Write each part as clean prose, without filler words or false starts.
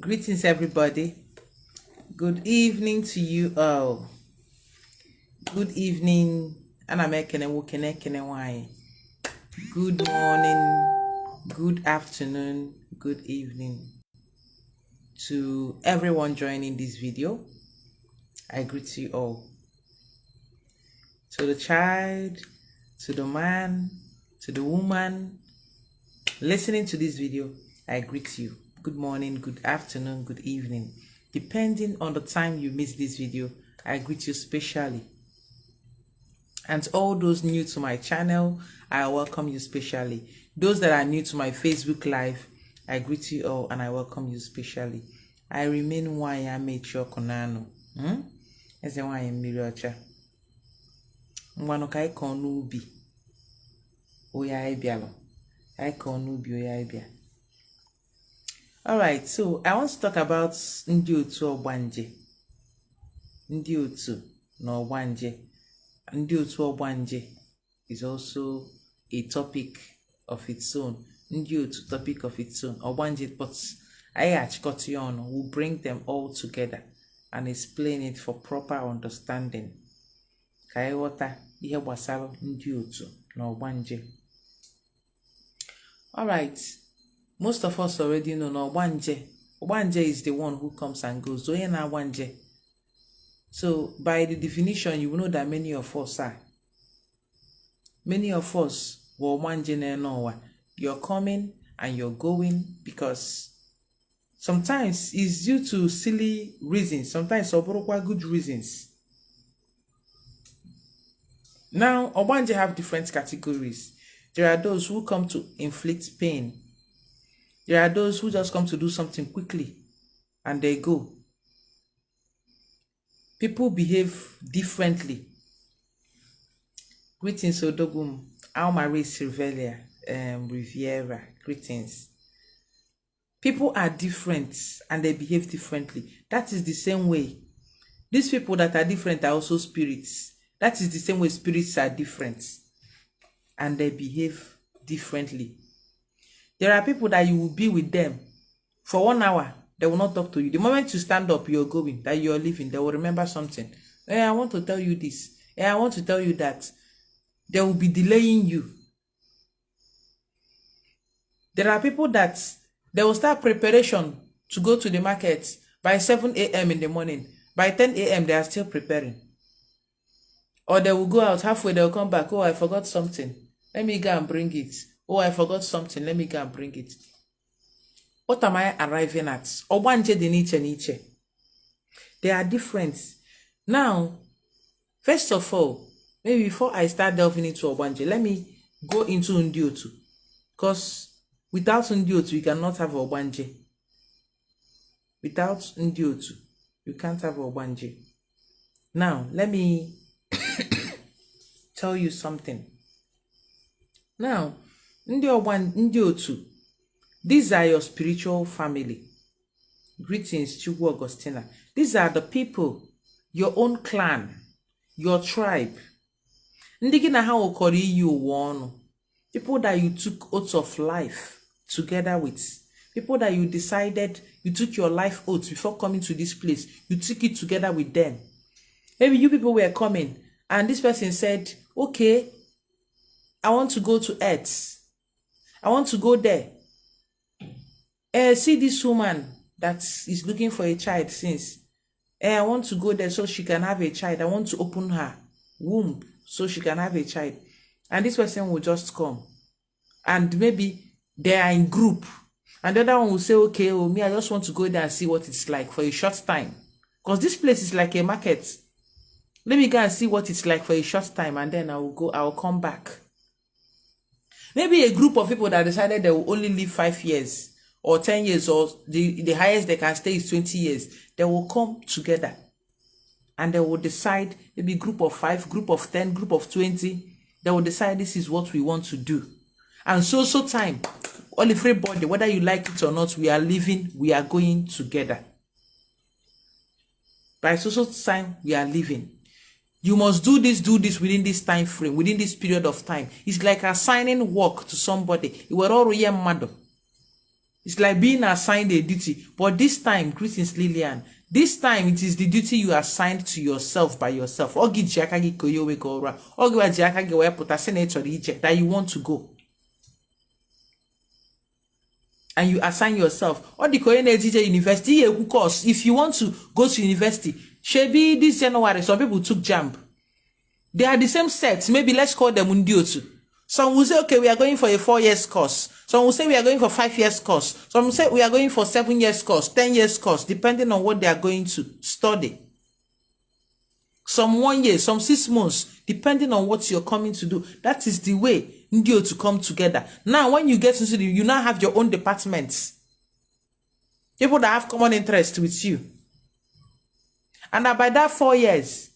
Greetings, everybody. Good evening to you all. Good evening. Good morning, good afternoon, good evening to everyone joining this video. I greet you all. To the child, to the man, to the woman listening to this video, I greet you. Good morning, good afternoon, good evening. Depending on the time you miss this video, I greet you specially. And all those new to my channel, I welcome you specially. Those that are new to my Facebook Live, I greet you all and I welcome you specially. I remain Wanya Mecho Konano. As a Wanya Miriocha. Mwanokai Konubi. Oya Ibialo. I Konubi Oya Ibia. Alright, so I want to talk about Ndi Otu Ogbanje. Ndi Otu no Ogbanje. Ndi Otu Ogbanje is also a topic of its own. Ndi Otu topic of its own. Ogbanje, but I will bring them all together and explain it for proper understanding. Kaiwata ihe gbasara Ndi Otu na Ogbanje. Alright. Most of us already know ogbanje. Ogbanje is the one who comes and goes. So by the definition, you will know that many of us are. Many of us were ogbanje na. You're coming and you're going because sometimes it's due to silly reasons. Sometimes good reasons. Now, ogbanje have different categories. There are those who come to inflict pain. There are those who just come to do something quickly and they go. People behave differently. Greetings, Odogum. Almarie Silvelia, Riviera. Greetings. People are different and they behave differently. That is the same way. These people that are different are also spirits. That is the same way spirits are different and they behave differently. There are people that you will be with them for 1 hour. They will not talk to you. The moment you stand up, you're going, that you're leaving, they will remember something. Hey, I want to tell you this. Hey, I want to tell you that. They will be delaying you. There are people that they will start preparation to go to the market by 7 a.m. in the morning. By 10 a.m. they are still preparing. Or they will go out halfway, they'll come back. Oh, I forgot something. Let me go and bring it. Oh, I forgot something. Let me go and bring it. What am I arriving at? Ogbanje de niche. They are different. Now, first of all, maybe before I start delving into Ogbanje, let me go into Ndi Otu. Because without Ndi Otu, you cannot have Ogbanje. Without Ndi Otu, you can't have Ogbanje. Now, let me tell you something. Now, Ndi Otu, these are your spiritual family. Greetings, Chukwu Augustina. These are the people, your own clan, your tribe. Ndị gị na ha okori you one. People that you took oath of life together with. People that you decided you took your life oath before coming to this place. You took it together with them. Maybe you people were coming and this person said, okay, I want to go to Earth. I want to go there. See this woman that is looking for a child since. I want to go there so she can have a child. I want to open her womb so she can have a child. And this person will just come. And maybe they are in group. And the other one will say, okay, oh, me, I just want to go there and see what it's like for a short time. Because this place is like a market. Let me go and see what it's like for a short time. And then I will come back. Maybe a group of people that decided they will only live 5 years or 10 years or the highest they can stay is 20 years. They will come together and they will decide, maybe group of 5, group of 10, group of 20. They will decide this is what we want to do. And so time, all everybody, whether you like it or not, we are living, we are going together. By so time, we are living. You must do this within this time frame, within this period of time. It's like assigning work to somebody. You were all mad. It's like being assigned a duty. But this time, greetings Lillian, this time it is the duty you assigned to yourself by yourself. That you want to go. And you assign yourself. Or the Korean University course. If you want to go to university, Shebi this January, some people took JAMB. They are the same sets. Maybe let's call them Undiotu. Some will say, okay, we are going for a 4 years course. Some will say we are going for 5 years course. Some will say we are going for 7 years course, 10 years course, depending on what they are going to study. Some 1 year, some 6 months, depending on what you're coming to do. That is the way Ndio to come together. Now, when you get into you now have your own departments. People that have common interest with you. And by that 4 years,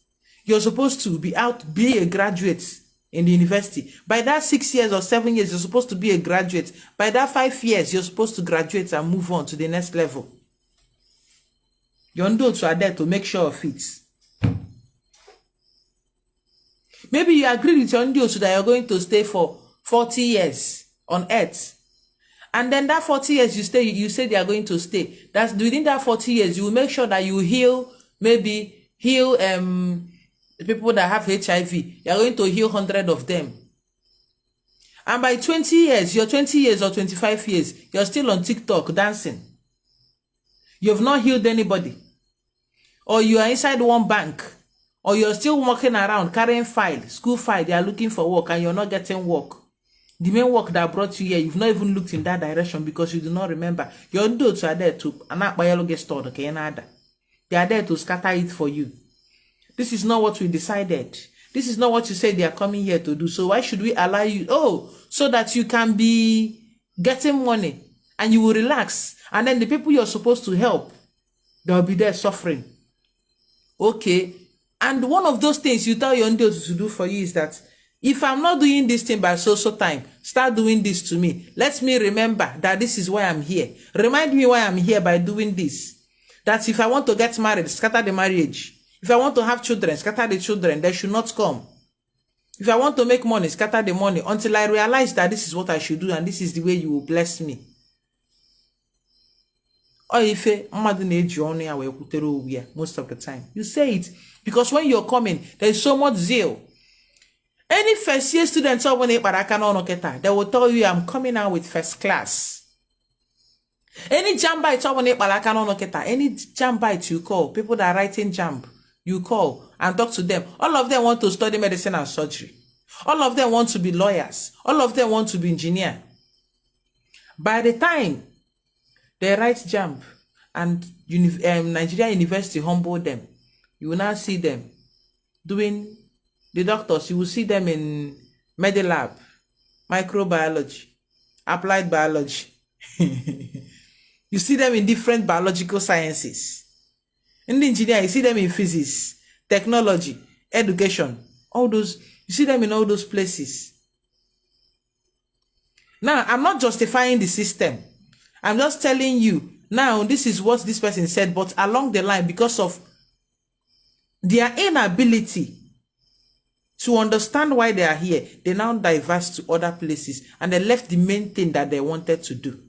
you're supposed to be a graduate in the university. By that 6 years or 7 years, you're supposed to be a graduate. By that 5 years, you're supposed to graduate and move on to the next level. Your Ndots are there to make sure of it. Maybe you agree with your Ndots that you're going to stay for 40 years on earth. And then that 40 years you say they are going to stay. That's within that 40 years, you will make sure that you heal people that have HIV. You are going to heal 100 of them. And by 20 years, you're 20 years or 25 years, you're still on TikTok dancing. You have not healed anybody. Or you are inside one bank. Or you're still walking around carrying school file, they are looking for work and you're not getting work. The main work that brought you here, you've not even looked in that direction because you do not remember. Your notes are there to get stored, okay? They are there to scatter it for you. This is not what we decided. This is not what you said they are coming here to do. So why should we allow you? Oh, so that you can be getting money and you will relax. And then the people you're supposed to help, they'll be there suffering. Okay. And one of those things you tell your Ndio to do for you is that if I'm not doing this thing by so time, start doing this to me. Let me remember that this is why I'm here. Remind me why I'm here by doing this. That if I want to get married, scatter the marriage. If I want to have children, scatter the children. They should not come. If I want to make money, scatter the money until I realize that this is what I should do and this is the way you will bless me. Or if most of the time, you say it because when you're coming, there is so much zeal. Any first year students, they will tell you, I'm coming out with first class. Any jambite, any jambite you call, people that are writing jamb, you call and talk to them. All of them want to study medicine and surgery. All of them want to be lawyers. All of them want to be engineer. By the time they write jamb and Nigeria University humble them, you will now see them doing the doctors. You will see them in Medilab, microbiology, applied biology. You see them in different biological sciences. In the engineer, you see them in physics, technology, education, all those. You see them in all those places. Now, I'm not justifying the system. I'm just telling you, now, this is what this person said, but along the line, because of their inability to understand why they are here, they now diverse to other places, and they left the main thing that they wanted to do.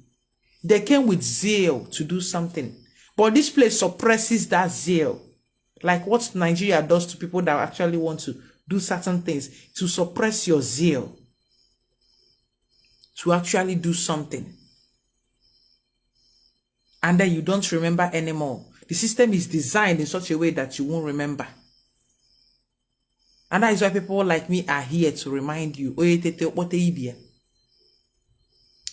They came with zeal to do something. But this place suppresses that zeal. Like what Nigeria does to people that actually want to do certain things. To suppress your zeal. To actually do something. And then you don't remember anymore. The system is designed in such a way that you won't remember. And that is why people like me are here to remind you.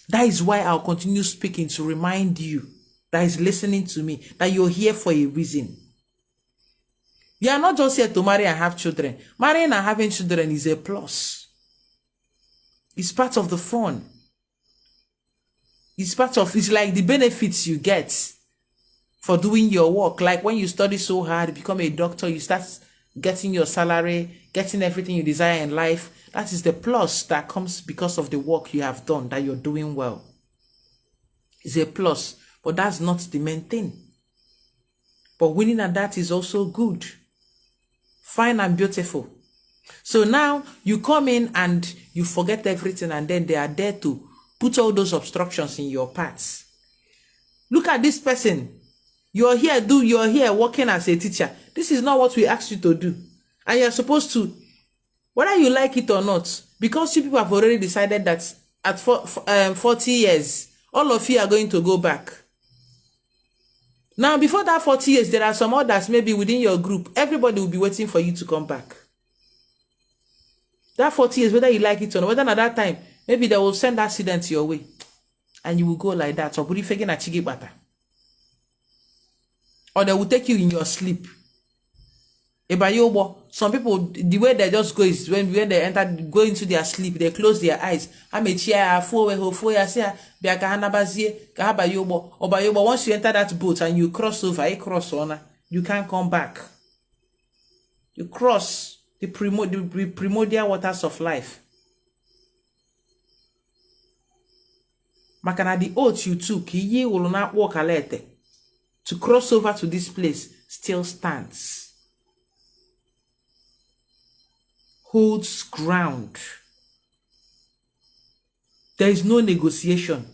That is why I'll continue speaking to remind you that is listening to me that you're here for a reason. You are not just here to marry and have children. Marrying and having children is a plus. It's part of the fun. It's like the benefits you get for doing your work. Like when you study so hard, become a doctor, you start getting your salary, getting everything you desire in life. That is the plus that comes because of the work you have done, that you're doing well. It's a plus, but that's not the main thing. But winning at that is also good, fine and beautiful. So now you come in and you forget everything, and then they are there to put all those obstructions in your paths. Look at this person. You're here working as a teacher. This is not what we asked you to do. And you're supposed to, whether you like it or not, because you people have already decided that at 40 years, all of you are going to go back. Now, before that 40 years, there are some others maybe within your group. Everybody will be waiting for you to come back. That 40 years, whether you like it or not, whether at that time, maybe they will send accident your way. And you will go like that. Or they will take you in your sleep. Some people, the way they just go is when go into their sleep, they close their eyes. Once you enter that boat and you cross over, you can't come back. You cross the primordial waters of life. Makana the oath you took, ye will not walk alete to cross over to this place still stands. Holds ground. There is no negotiation.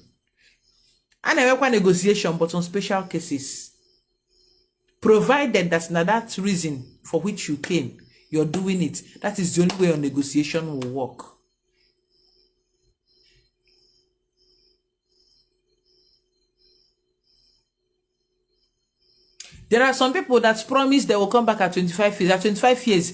I never negotiation, but on special cases. Provided that's not that reason for which you came, you're doing it. That is the only way your negotiation will work. There are some people that promise they will come back at 25 years. At 25 years,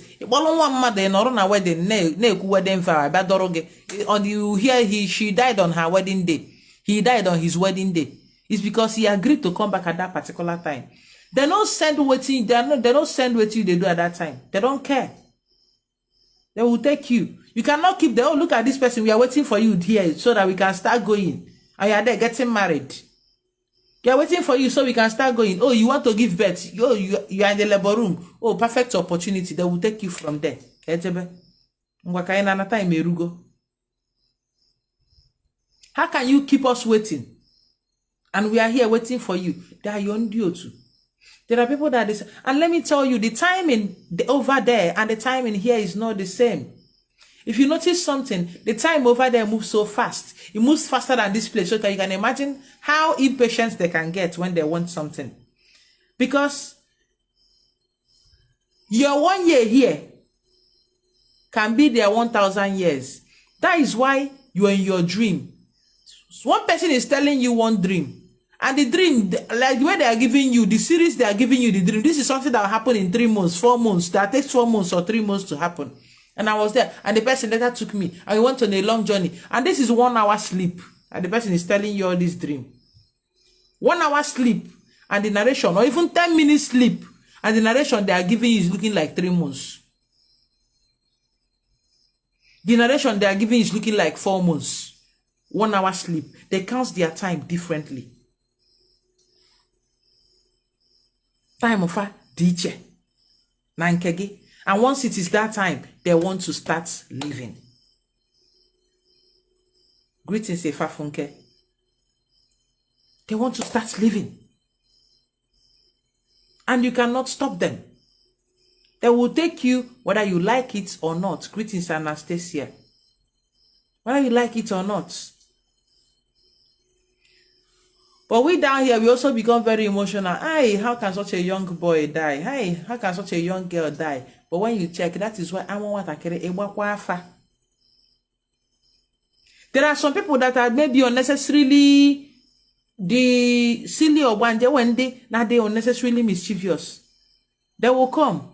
you hear she died on her wedding day. He died on his wedding day. It's because he agreed to come back at that particular time. They don't send waiting. They don't send what you they do at that time. They don't care. They will take you. You cannot keep the look at this person. We are waiting for you here so that we can start going. And you are there getting married. They are waiting for you so we can start going. Oh, you want to give birth? Oh, you are in the labor room. Oh, perfect opportunity. They will take you from there. How can you keep us waiting? And we are here waiting for you. They are your too. There are people that and let me tell you, the time over there and the time in here is not the same. If you notice something, the time over there moves so fast. It moves faster than this place. So that you can imagine how impatient they can get when they want something. Because your 1 year here can be their 1,000 years. That is why you are in your dream. One person is telling you one dream. And the dream, like the way they are giving you, the series they are giving you the dream, this is something that will happen in 3 months, 4 months. That takes 4 months or 3 months to happen. And I was there, and the person later took me, and we went on a long journey. And this is 1 hour sleep, and the person is telling you all this dream. 1 hour sleep, and the narration, or even 10 minutes sleep, and the narration they are giving you is looking like 3 months. The narration they are giving is looking like 4 months. 1 hour sleep. They count their time differently. Time of a teacher. Nankegi. And once it is that time, they want to start living. Greetings, Efafunke. They want to start living. And you cannot stop them. They will take you whether you like it or not. Greetings, Anastasia. Whether you like it or not. But we down here, we also become very emotional. Hey, how can such a young boy die? Hey, how can such a young girl die? But when you check, that is why I want to carry a wakwafa. There are some people that are maybe unnecessarily the silly ogbanje when they unnecessarily mischievous. They will come.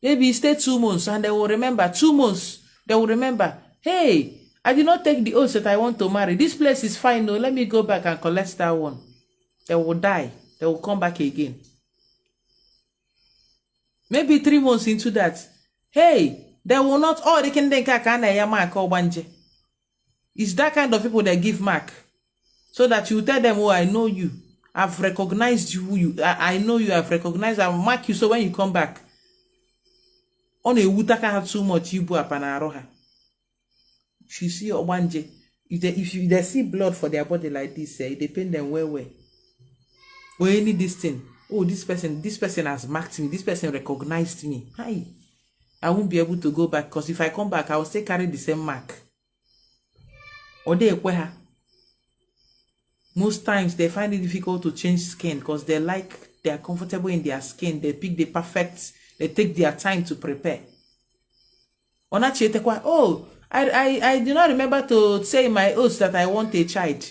Maybe stay 2 months and they will remember. 2 months, they will remember. Hey, I did not take the oath that I want to marry. This place is fine. No, let me go back and collect that one. They will die. They will come back again. Maybe 3 months into that. Hey, they will not. Oh, they can think I can't mark ogbanje. It's that kind of people that give mark. So that you tell them, oh, I know you. I've recognized you. I know you. I've recognized. I'll mark you. So when you come back, on a wutaka have too much you up and aroha. She see ogbanje. If they see blood for their body like this, they pain them well. Or any this thing. Oh, this person has marked me. This person recognized me. Hi. I won't be able to go back because if I come back, I will still carry the same mark. Or they Most times they find it difficult to change skin because they are comfortable in their skin. They pick the perfect, they take their time to prepare. Oh, I do not remember to say in my oath that I want a child.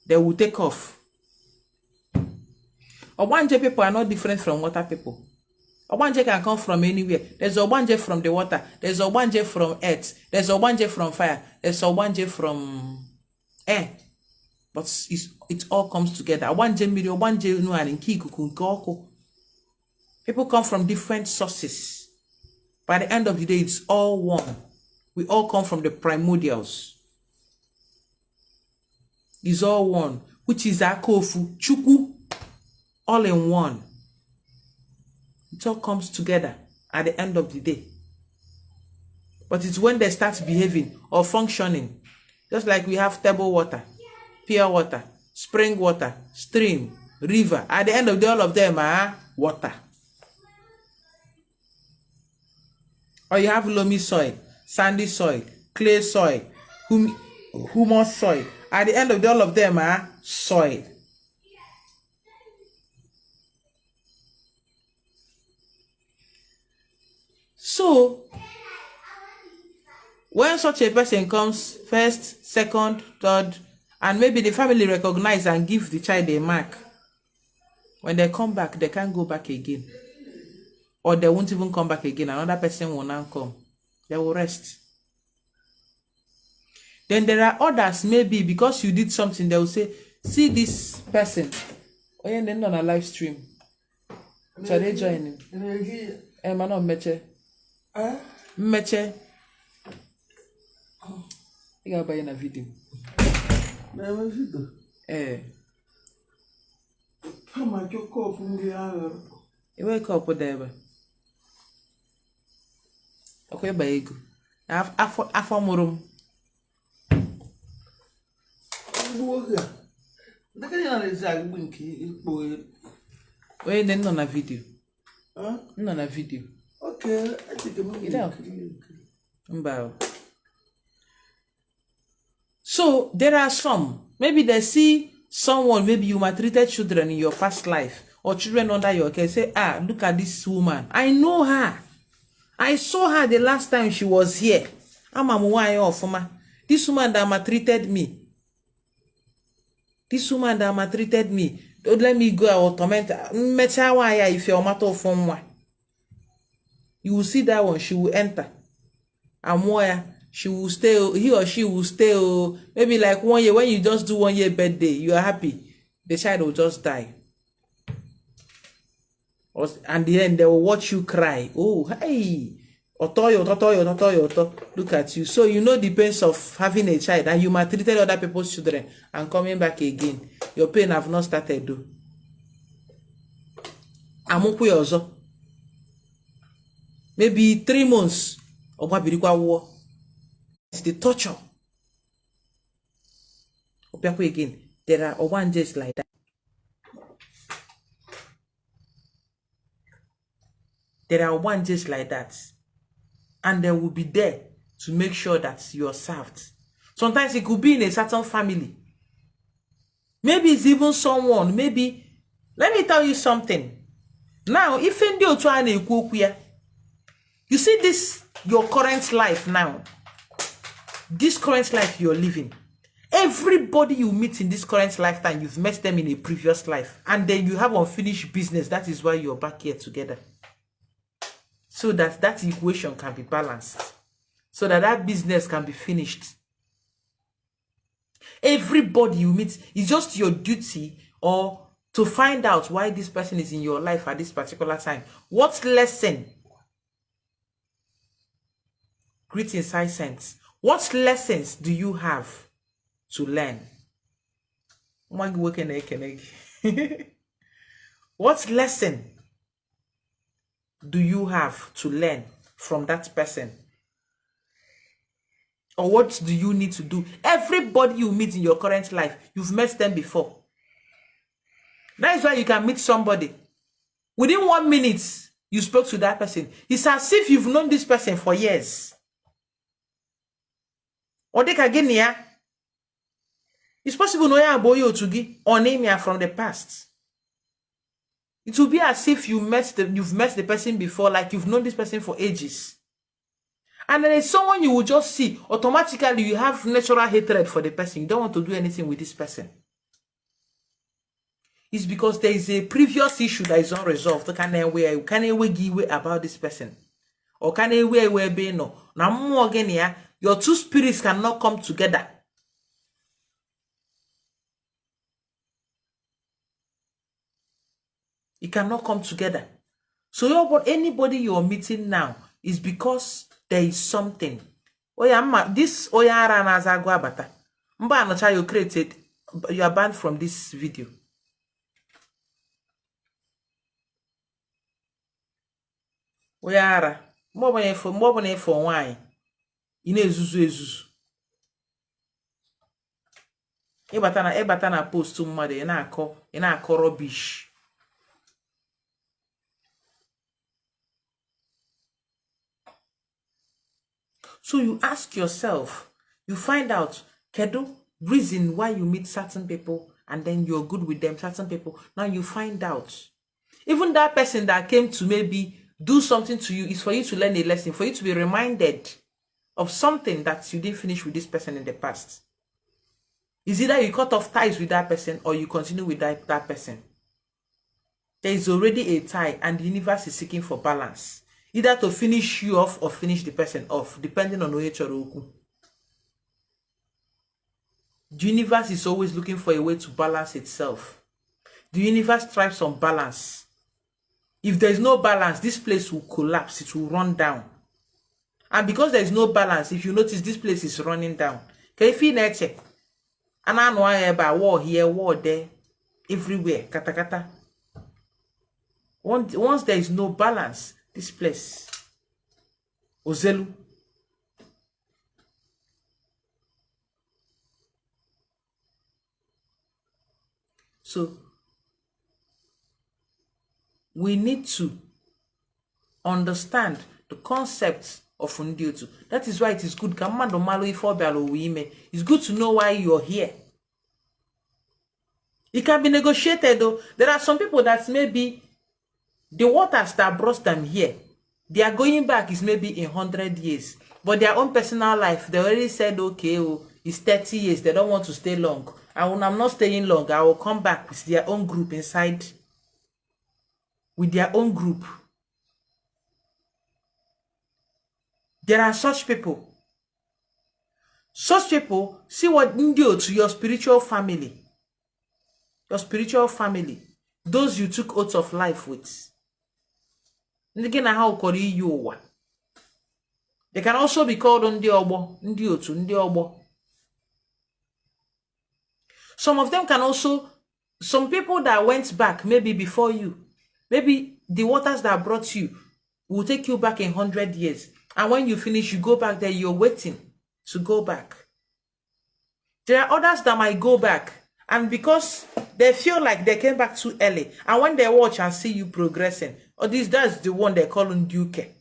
They will take off. Ogbanje people are not different from water people. Ogbanje can come from anywhere. There's ogbanje from the water. There's ogbanje from earth. There's ogbanje from fire. There's ogbanje from air. But it all comes together. People come from different sources. By the end of the day, it's all one. We all come from the primordials. It's all one, which is Akofu, Chuku, all in one. It all comes together at the end of the day. But it's when they start behaving or functioning, just like we have table water, pure water, spring water, stream, river. At the end of the day, all of them are water. Or you have loamy soil, sandy soil, clay soil, humus soil. At the end of the day, all of them are soil. So, when such a person comes first, second, third, and maybe the family recognize and give the child a mark, when they come back, they can't go back again. Or they won't even come back again. Another person will now come. They will rest. Then there are others, maybe because you did something, they will say, see this person. Oh, yeah, they're not on a live stream. Shall they join him? Man of Meche. Meche. You got buy in a video. You wake up with them. Okay, by ego. After morum. Wait, then on a video. On a video. Okay, I think so there are some. Maybe they see someone, maybe you maltreated children in your past life, or children under your care. Say, look at this woman. I know her. I saw her the last time she was here. This woman that maltreated me. This woman that maltreated me. Don't let me go or torment. If you're matter of one. You will see that one, she will enter. And where she will stay, he or she will stay. Maybe like 1 year, when you just do 1 year birthday, you are happy. The child will just die. And then they will watch you cry. Oh, hey. Look at you. So you know the pains of having a child and you maltreated other people's children and coming back again. Your pain have not started though. Maybe 3 months of war. It's the torture. Again, there are obbanjes like that. There are obbanjes like that. And they will be there to make sure that you are served. Sometimes it could be in a certain family. Maybe it's even someone. Maybe, let me tell you something. Now, if you see this, your current life now, this current life you're living, everybody you meet in this current lifetime, you've met them in a previous life, and then you have unfinished business. That is why you're back here together. So that that equation can be balanced. So that that business can be finished. Everybody you meet, is just your duty or to find out why this person is in your life at this particular time. What lesson? Greetings, high sense. What lessons do you have to learn? What lesson do you have to learn from that person? Or what do you need to do? Everybody you meet in your current life, you've met them before. That is why you can meet somebody. Within 1 minute, you spoke to that person. It's as if you've known this person for years. Or they can get near. It's possible no ya boy to give or name ya from the past. It will be as if you've met the person before, like you've known this person for ages. And then it's someone you will just see, automatically you have natural hatred for the person. You don't want to do anything with this person. It's because there is a previous issue that is unresolved. Can I give about this person? Or can I where be no? Now more again here, your two spirits cannot come together. It cannot come together. So anybody you're meeting now is because there is something. This Oyara Nazagwa Bata. Mba no you created, you are banned from this video. Oyara. More for why? Ine ezuzu. Ebatana post to mother in a rubbish. So you ask yourself, you find out, Kedo, reason why you meet certain people and then you're good with them, certain people. Now you find out. Even that person that came to maybe do something to you is for you to learn a lesson, for you to be reminded of something that you didn't finish with this person in the past. Is either you cut off ties with that person or you continue with that person. There is already a tie and the universe is seeking for balance. Either to finish you off or finish the person off, depending on which The universe is always looking for a way to balance itself. The universe thrives on balance. If there is no balance, this place will collapse, it will run down. And because there is no balance, if you notice, this place is running down. Can you feel nature? And I know about war here, war there, everywhere, kata kata. Once there is no balance, this place, Ozelu. So, we need to understand the concept of Ndiotu. That is why it is good. It's good to know why you're here. It can be negotiated though. There are some people that maybe the waters that brought them here, they are going back is maybe in 100 years. But their own personal life, they already said, okay, it's 30 years. They don't want to stay long. And when I'm not staying long, I will come back with their own group inside. With their own group. There are such people. Such people, see what Indio to your spiritual family. Your spiritual family. Those you took oath of life with. They can also be called Ndiotu. Some of them can also, some people that went back maybe before you, maybe the waters that brought you will take you back in 100 years. And when you finish, you go back there, you're waiting to go back. There are others that might go back, and because they feel like they came back too early, and when they watch and see you progressing, or that's the one they call Nduke.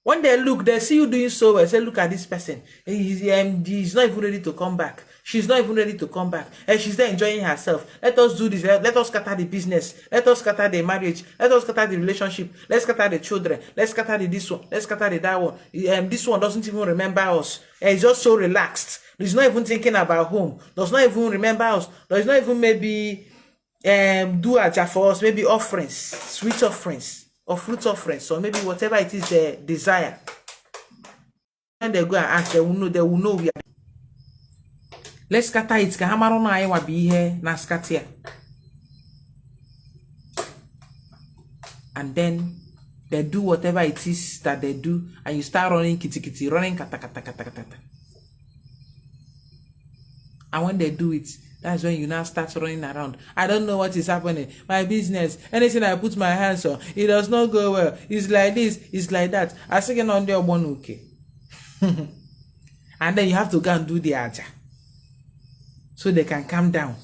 When they look, they see you doing so well. Say, look at this person. He's not even ready to come back. She's not even ready to come back. And she's there enjoying herself. Let us do this. Let us scatter the business. Let us scatter the marriage. Let us scatter the relationship. Let's scatter the children. Let's scatter this one. Let's scatter that one. This one doesn't even remember us. He's just so relaxed. He's not even thinking about home. Does not even remember us. Does not even maybe do aja for us. Maybe offerings, sweet offerings. Or fruit offerings, or maybe whatever it is they desire. When they go and ask, they will know we are. Let's scatter it. Kahamarona I be here na scatter. And then they do whatever it is that they do, and you start running kitty, running kata. And when they do it, that's when you now start running around. I don't know what is happening. My business, anything I put my hands on, it does not go well. It's like this, it's like that. I second on the one okay. And then you have to go and do the aja. So they can calm down.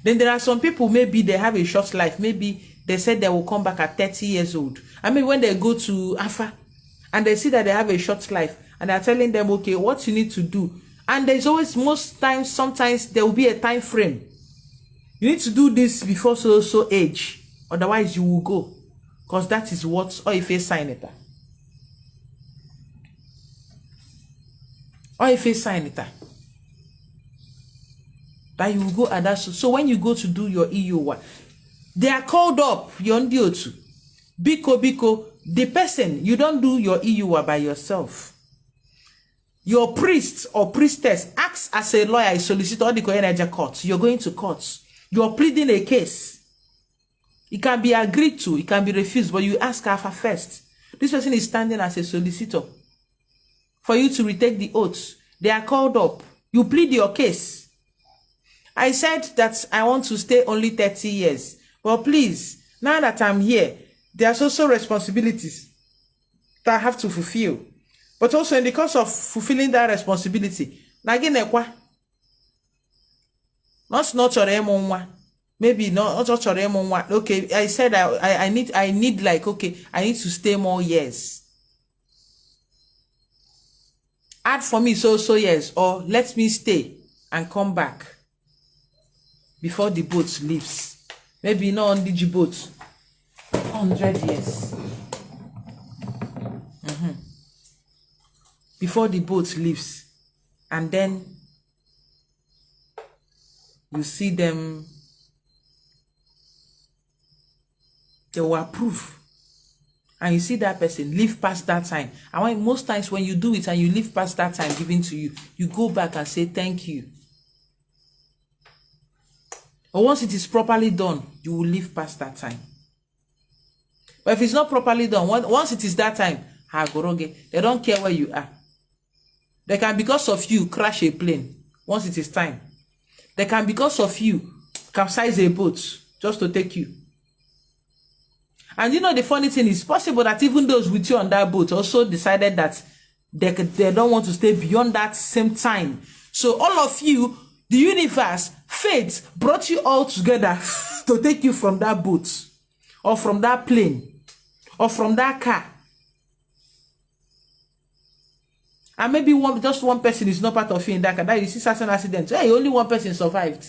Then there are some people, maybe they have a short life. Maybe they said they will come back at 30 years old. I mean, when they go to Afa and they see that they have a short life, and they're telling them, okay, what you need to do. And there's always, sometimes there will be a time frame. You need to do this before so age, otherwise you will go, because that is what, or if you sign it. Or if you sign it, that you will go at that. So when you go to do your EU1, they are called up, you're on the Biko, the person, you don't do your EU by yourself. Your priest or priestess acts as a lawyer, a solicitor, or the energy court. You're going to court. You're pleading a case. It can be agreed to, it can be refused, but you ask her first. This person is standing as a solicitor for you to retake the oath. They are called up. You plead your case. I said that I want to stay only 30 years. But please, now that I'm here, there's also responsibilities that I have to fulfill. But also in the course of fulfilling that responsibility, maybe not. Okay, I said I need like, okay, I need to stay more years. Add for me so years, or let me stay and come back before the boat leaves. Maybe not on the boat, 100 years. Before the boat leaves, and then you see them, they will approve, and you see that person live past that time. And when, most times when you do it and you live past that time given to you, you go back and say thank you. Or once it is properly done, you will live past that time. But if it's not properly done, once it is that time, they don't care where you are. They can, because of you, crash a plane once it is time. They can, because of you, capsize a boat just to take you. And you know, the funny thing is possible that even those with you on that boat also decided that they don't want to stay beyond that same time. So all of you, the universe, fate brought you all together to take you from that boat, or from that plane, or from that car. And maybe just one person is not part of you in that car. That you see certain accidents. Hey, only one person survived.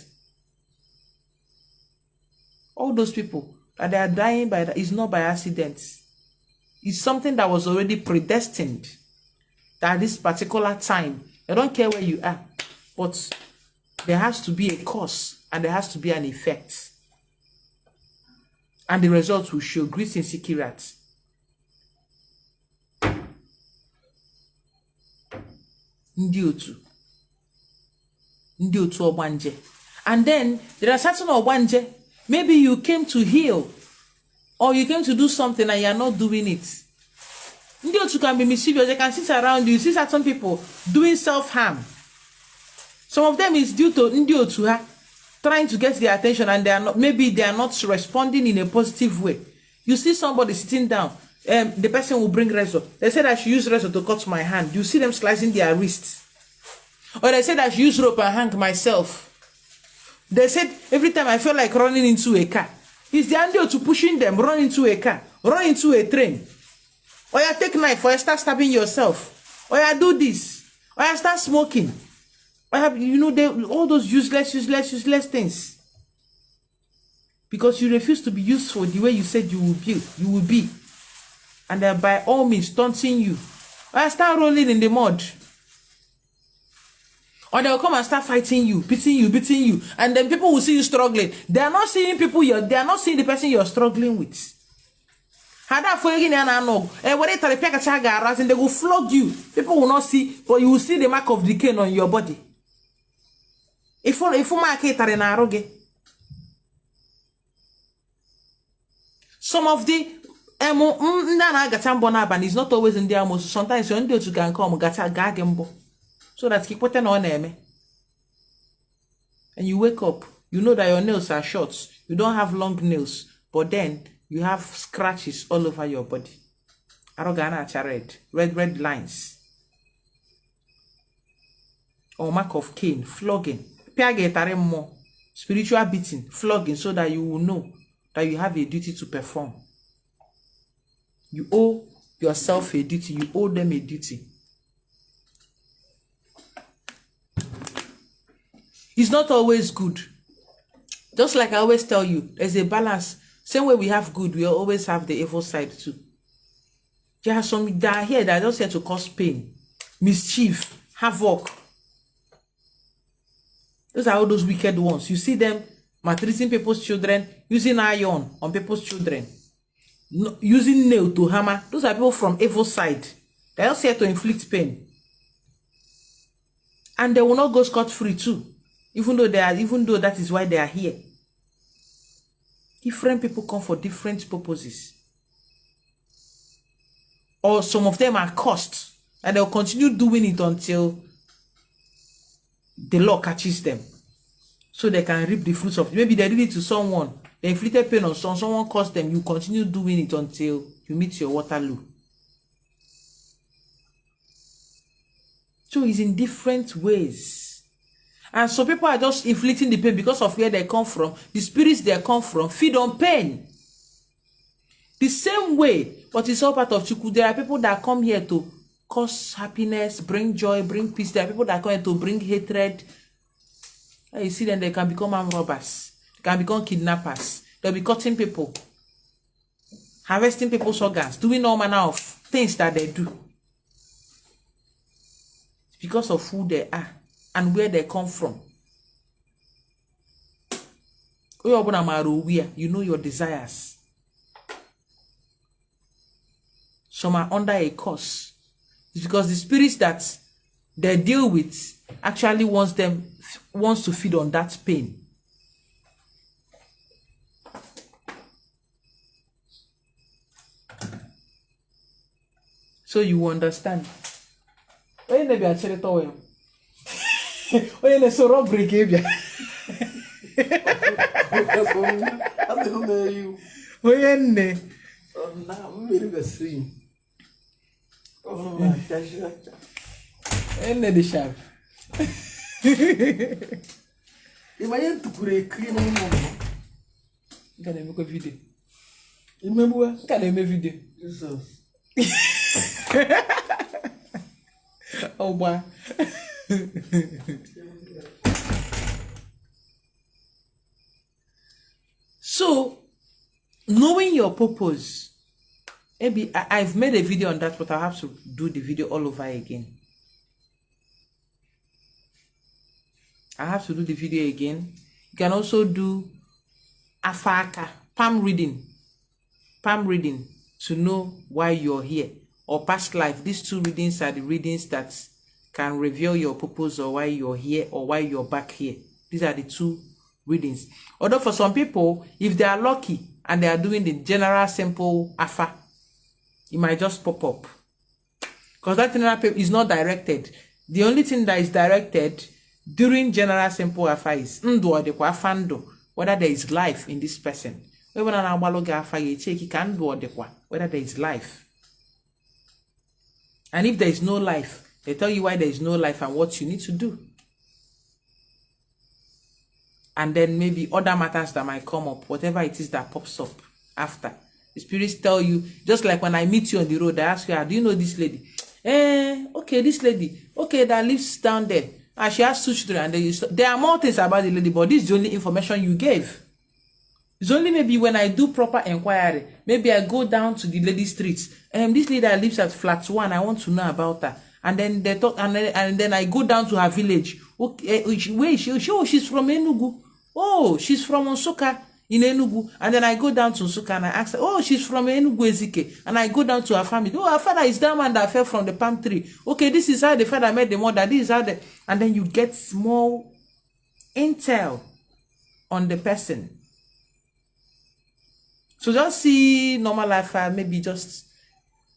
All those people that they are dying by that is not by accidents. It's something that was already predestined. That at this particular time, they don't care where you are, but there has to be a cause and there has to be an effect. And the results will show. Greetings, Sikirat. Ndi otu ogbanje. And then there are certain ogbanje. Maybe you came to heal, or you came to do something and you are not doing it. Ndi otu can be mischievous. They can sit around you. You see certain people doing self-harm. Some of them is due to ndi otu trying to get their attention, and maybe they are not responding in a positive way. You see somebody sitting down. The person will bring razor. They said I should use razor to cut my hand. You see them slicing their wrists. Or they said I should use rope and hang myself. They said every time I feel like running into a car, it's the angle to pushing them, run into a car, run into a train. Or you take knife, or you start stabbing yourself. Or you do this. Or you start smoking. Or you know, all those useless things. Because you refuse to be useful the way you said you will be. And they're by all means taunting you. Or you start rolling in the mud. Or they'll come and start fighting you, beating you. And then people will see you struggling. They are not seeing they are not seeing the person you're struggling with. And they will flog you. People will not see, but you will see the mark of the cane on your body. Some of the is not always in the almost. Sometimes you can come so that keep putting on and you wake up, you know that your nails are short, you don't have long nails, but then you have scratches all over your body. Red lines, or mark of cane, flogging, spiritual beating, flogging, so that you will know that you have a duty to perform. You owe yourself a duty, you owe them a duty. It's not always good. Just like I always tell you, there's a balance. Same way we have good, we always have the evil side too. There are some that are here that are just here to cause pain, mischief, havoc. Those are all those wicked ones. You see them maltreating people's children, using iron on people's children, using nail to hammer. Those are people from evil side. They're just here to inflict pain. And they will not go scot-free too. Even though that is why they are here. Different people come for different purposes. Or some of them are cursed, and they'll continue doing it until the law catches them. So they can reap the fruits of it. Maybe they did it to someone, they inflicted pain on someone caused them, you continue doing it until you meet your Waterloo. So it's in different ways. And some people are just inflicting the pain because of where they come from. The spirits they come from feed on pain. The same way, but it's all part of Chuku. There are people that come here to cause happiness, bring joy, bring peace. There are people that come here to bring hatred. You see them, they can become armed robbers. They can become kidnappers. They'll be cutting people, harvesting people's organs, doing all manner of things that they do. It's because of who they are and where they come from. You know your desires. Some are under a curse. It's because the spirits that they deal with actually wants to feed on that pain. So you understand. When they be actually told when they so rob break when the sharp. Imagine to create cream on Can I make a video? Remember? Can I make a video? Jesus. Oh, boy. So, knowing your purpose, maybe I've made a video on that, but I have to do the video all over again. I have to do the video again. You can also do afaka, palm reading to know why you're here, or past life. These two readings are the readings that can reveal your purpose or why you're here or why you're back here. These are the two readings. Although for some people, if they are lucky and they are doing the general simple afa, it might just pop up. Because that general paper is not directed. The only thing that is directed during general simple afa is whether there is life in this person. Whether there is life. And if there is no life, they tell you why there is no life and what you need to do. And then maybe other matters that might come up, whatever it is that pops up after. The spirits tell you, just like when I meet you on the road, I ask you, do you know this lady? Okay, this lady. Okay, that lives down there. And she has 2 children. And there are more things about the lady, but this is the only information you gave. It's only maybe when I do proper inquiry, maybe I go down to the lady streets. This lady that lives at flat 1, I want to know about her. And then they talk, and then I go down to her village. Okay, where is she? Oh, she's from Enugu. Oh, she's from Nsukka in Enugu. And then I go down to Nsukka and I ask her, oh, she's from Enugu Ezike. And I go down to her family. Oh, her father is that man that fell from the palm tree. Okay, this is how the father met the mother. This is how the... And then you get small intel on the person. So just see normal life, maybe just...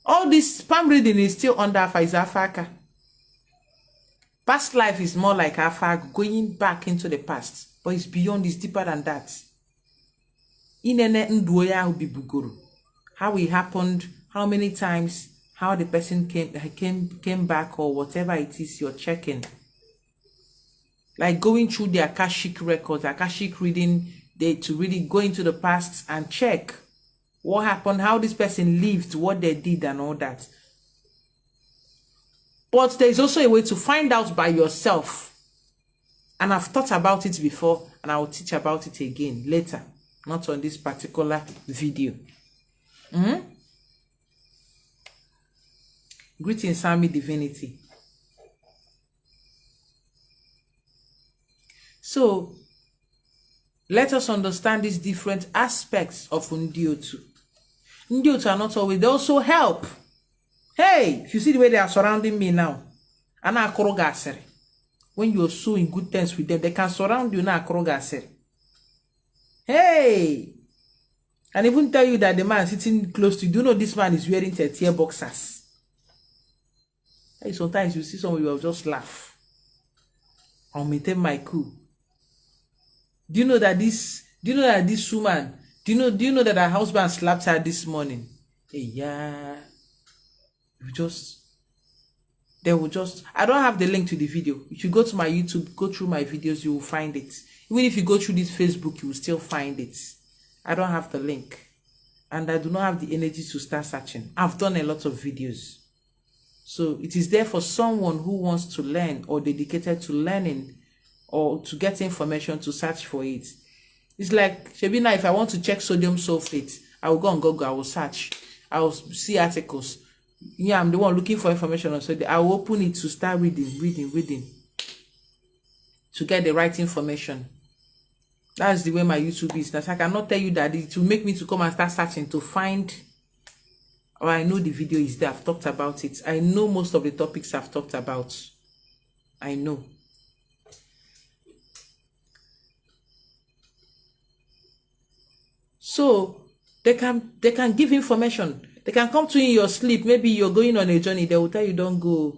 All this palm reading is still under Afa, is Afaka. Past life is more like Afa, going back into the past. But it's beyond, it's deeper than that. How it happened, how many times, how the person came back, or whatever it is you're checking. Like going through the Akashic records, Akashic reading, to really go into the past and check what happened, how this person lived, what they did, and all that. But there's also a way to find out by yourself. And I've thought about it before, and I will teach about it again later, not on this particular video. Greetings, Army Divinity. So, let us understand these different aspects of Ndiotu. Ndiotu are not always, they also help. Hey, if you see the way they are surrounding me now, when you're so in good terms with them, they can surround you now. Hey, and even tell you that the man sitting close to you, do you know this man is wearing 30 boxers? Hey, sometimes you see someone, you will just laugh. I'll maintain my cool. Do you know that this woman, do you know that her husband slapped her this morning? Hey, yeah. They will just, I don't have the link to the video. If you go to my YouTube, go through my videos, you will find it. Even if you go through this Facebook, you will still find it. I don't have the link. And I do not have the energy to start searching. I've done a lot of videos. So it is there for someone who wants to learn or dedicated to learning or to get information to search for it. It's like, Shabina, if I want to check sodium sulfate, I will go on Google, I will search. I will see articles. Yeah, I'm the one looking for information on sodium. I will open it to start reading. To get the right information. That's the way my YouTube is. That I cannot tell you that it will make me to come and start searching to find, or I know the video is there, I've talked about it. I know most of the topics I've talked about. I know. So they can give information. They can come to you in your sleep. Maybe you're going on a journey. They will tell you, don't go.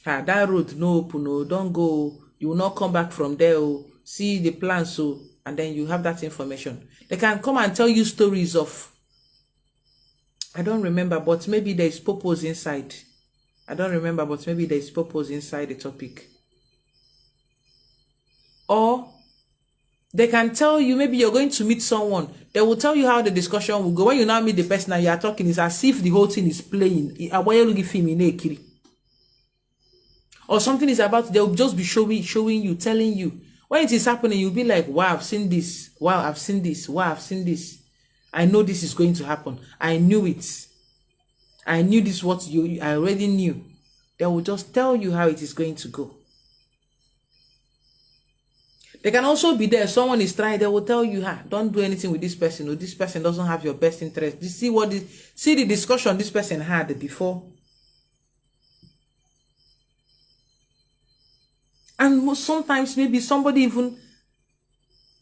That road no open. No, don't go. You will not come back from there. Oh, see the plan. So, and then you have that information. They can come and tell you stories of, I don't remember, but maybe there is purpose inside. I don't remember, but maybe there is purpose inside the topic. Or they can tell you, maybe you're going to meet someone. They will tell you how the discussion will go. When you now meet the person and you are talking, it's as if the whole thing is playing. Or something is about, they'll just be showing you, telling you. When it is happening, you'll be like, wow, I've seen this. Wow, I've seen this. Wow, I've seen this. I know this is going to happen. I knew it. I knew this what I already knew. They will just tell you how it is going to go. They can also be there. Someone is trying. They will tell you, don't do anything with this person. Or this person doesn't have your best interest. You see the discussion this person had before. And sometimes maybe somebody even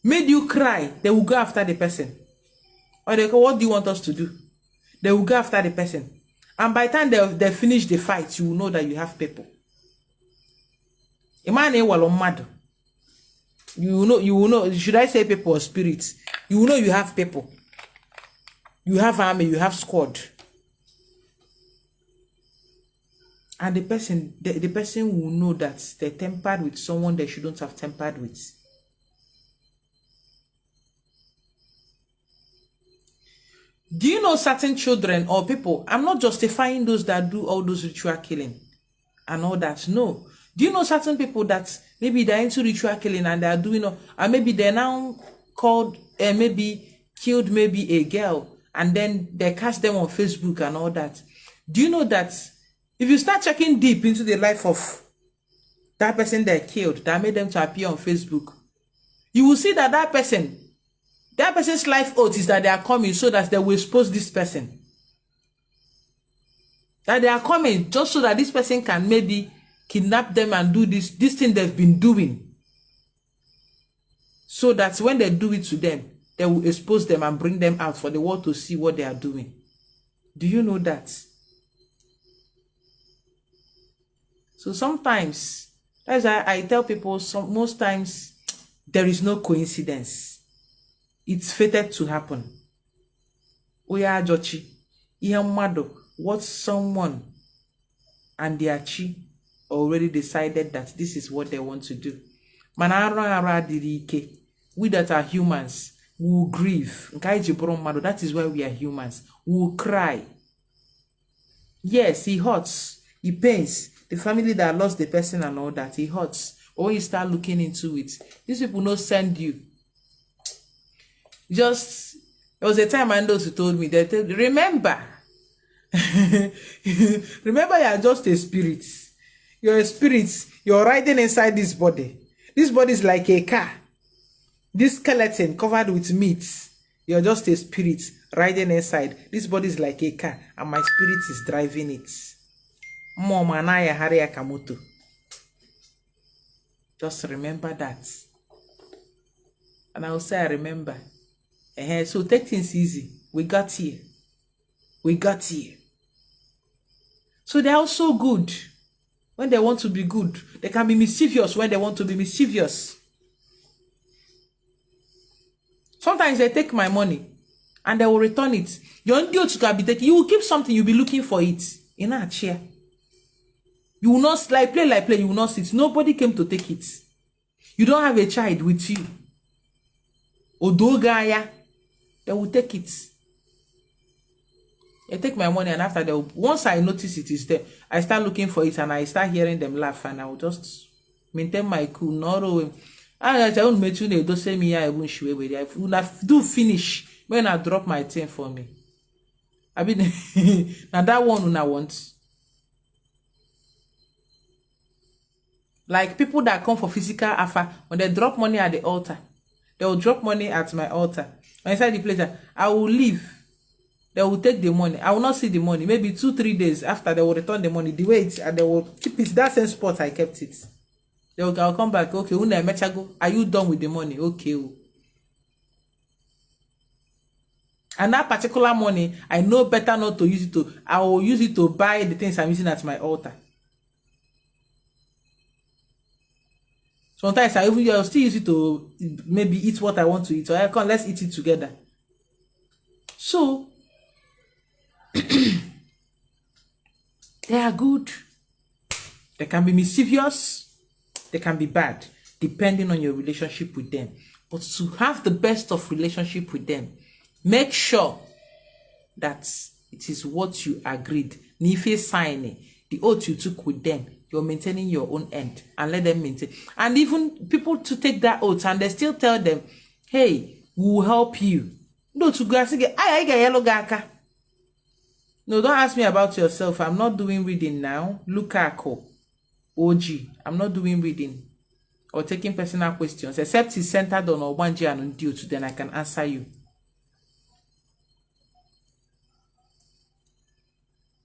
made you cry. They will go after the person. Or they go, what do you want us to do? They will go after the person. And by the time they finish the fight, you will know that you have people. You will know, should I say people or spirits? You will know you have people. You have army, you have squad. And the person will know that they tempered with someone they shouldn't have tempered with. Do you know certain children or people? I'm not justifying those that do all those ritual killing and all that. No. Do you know certain people that maybe they're into ritual killing and they're doing, or maybe they're now called, maybe killed maybe a girl, and then they catch them on Facebook and all that. Do you know that if you start checking deep into the life of that person they killed, that made them to appear on Facebook, you will see that that person's life oath is that they are coming so that they will expose this person. That they are coming just so that this person can maybe kidnap them and do this thing they've been doing. So that when they do it to them, they will expose them and bring them out for the world to see what they are doing. Do you know that? So sometimes, that's why I tell people, most times, there is no coincidence. It's fated to happen. Oya Jochi, what someone and their chi already decided that this is what they want to do. We that are humans, we will grieve. That is why we are humans. We will cry. Yes, it hurts. It pains. The family that lost the person and all that, it hurts. or when you start looking into it, these people no send you. Just, there was a time I know who told me that, remember, remember you are just a spirit. You're a spirit. You're riding inside this body. This body is like a car. This skeleton covered with meat. You're just a spirit riding inside. This body is like a car, and my spirit is driving it. Just remember that. And I will say I remember. So take things easy. We got here. We got here. So they are also good when they want to be good. They can be mischievous when they want to be mischievous. Sometimes they take my money and they will return it. Your deal to be taken. You will keep something, you'll be looking for it in a chair. You will not play like play, you will not sit. Nobody came to take it. You don't have a child with you. Odogaya, they will take it. They take my money, and after they will, once I notice it is there, I start looking for it and I start hearing them laugh, and I will just maintain my cool. No, I don't make you don't say me I won't show with it. I do finish when I drop my thing for me. I mean, now that one I want. Like people that come for physical offer, when they drop money at the altar, they will drop money at my altar. When inside the place, I will leave. They will take the money. I will not see the money. Maybe 2-3 days after, they will return the money the way it's, and they will keep it that same spot I kept it. I'll come back. Okay, when I met you, go, are you done with the money? Okay. And that particular money, I know better not to use it to. I will use it to buy the things I'm using at my altar. Sometimes I'll still use it to maybe eat what I want to eat. So I can let's eat it together. So they are good. They can be mischievous. They can be bad, depending on your relationship with them. But to have the best of relationship with them, make sure that it is what you agreed. Nife sign the oath you took with them. You're maintaining your own end, and let them maintain. And even people to take that oath and they still tell them, hey, we will help you. No, to go I get yellow gaka. No, don't ask me about yourself. I'm not doing reading now. Lukako. OG. I'm not doing reading or taking personal questions, except it's centered on ogbanje and ondi, then I can answer you.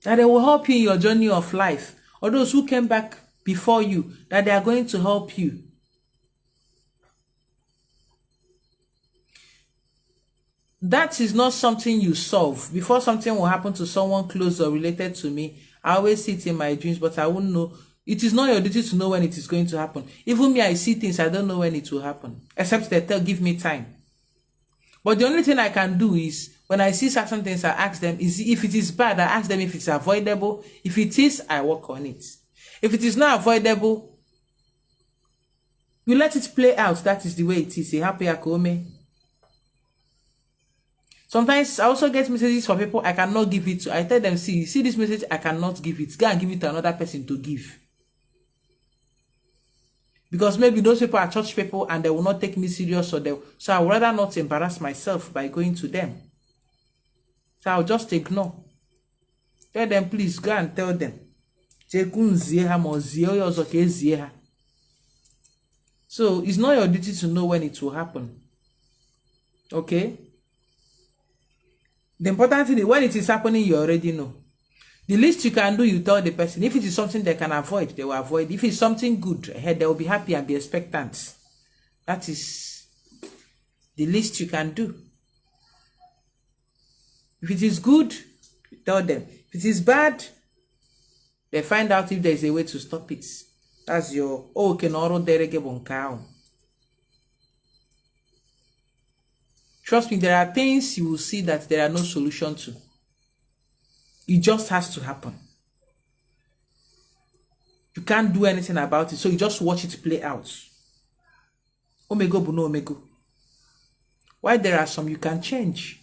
That they will help you in your journey of life. Or those who came back before you, that they are going to help you. That is not something you solve. Before something will happen to someone close or related to me, I always see it in my dreams, but I won't know. It is not your duty to know when it is going to happen. Even me, I see things, I don't know when it will happen. Except they give me time. But the only thing I can do is, when I see certain things, I ask them, if it is bad, I ask them if it's avoidable. If it is, I work on it. If it is not avoidable, you let it play out. That is the way it is. A happy akome. Sometimes I also get messages from people I cannot give it to. I tell them, see this message, I cannot give it. Go and give it to another person to give. Because maybe those people are church people and they will not take me serious, so I would rather not embarrass myself by going to them. So I'll just ignore. Tell them, please go and tell them. So it's not your duty to know when it will happen. Okay? The important thing is when it is happening, you already know. The least you can do, you tell the person. If it is something they can avoid, they will avoid. If it's something good ahead, they will be happy and be expectant. That is the least you can do. If it is good, you tell them. If it is bad, they find out if there is a way to stop it. That's your Trust me, there are things you will see that there are no solution to. It just has to happen. You can't do anything about it, so you just watch it play out. Omego bu no omego. Why there are some you can change.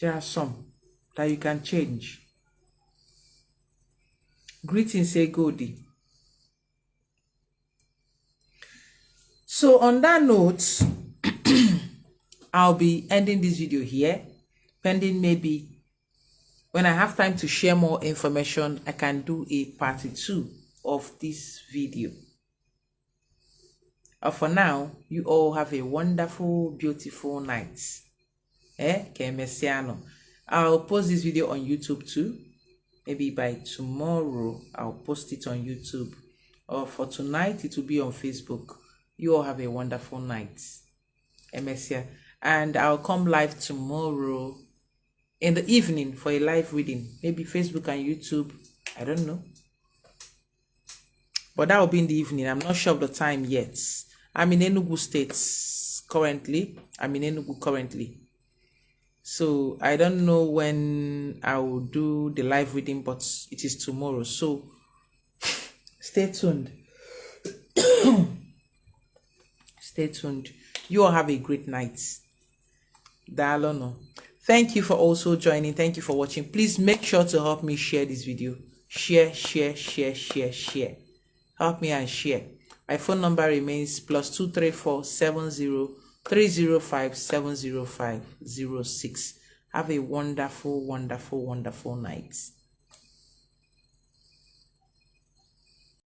There are some that you can change. Greetings, say Godi. So on that note, I'll be ending this video here, pending maybe when I have time to share more information, I can do a part 2 of this video. For now, you all have a wonderful, beautiful night. Messiano. I'll post this video on YouTube too. Maybe by tomorrow, I'll post it on YouTube. Or for tonight, it will be on Facebook. You all have a wonderful night. Messia. And I'll come live tomorrow in the evening for a live reading. Maybe Facebook and YouTube. I don't know. But that will be in the evening. I'm not sure of the time yet. I'm in Enugu State currently. So I don't know when I will do the live reading, but it is tomorrow. So stay tuned. Stay tuned. You all have a great night. Dalono. Thank you for also joining. Thank you for watching. Please make sure to help me share this video. Share. Help me and share. My phone number remains +234 70 305 705 06. Have a wonderful, wonderful, wonderful night.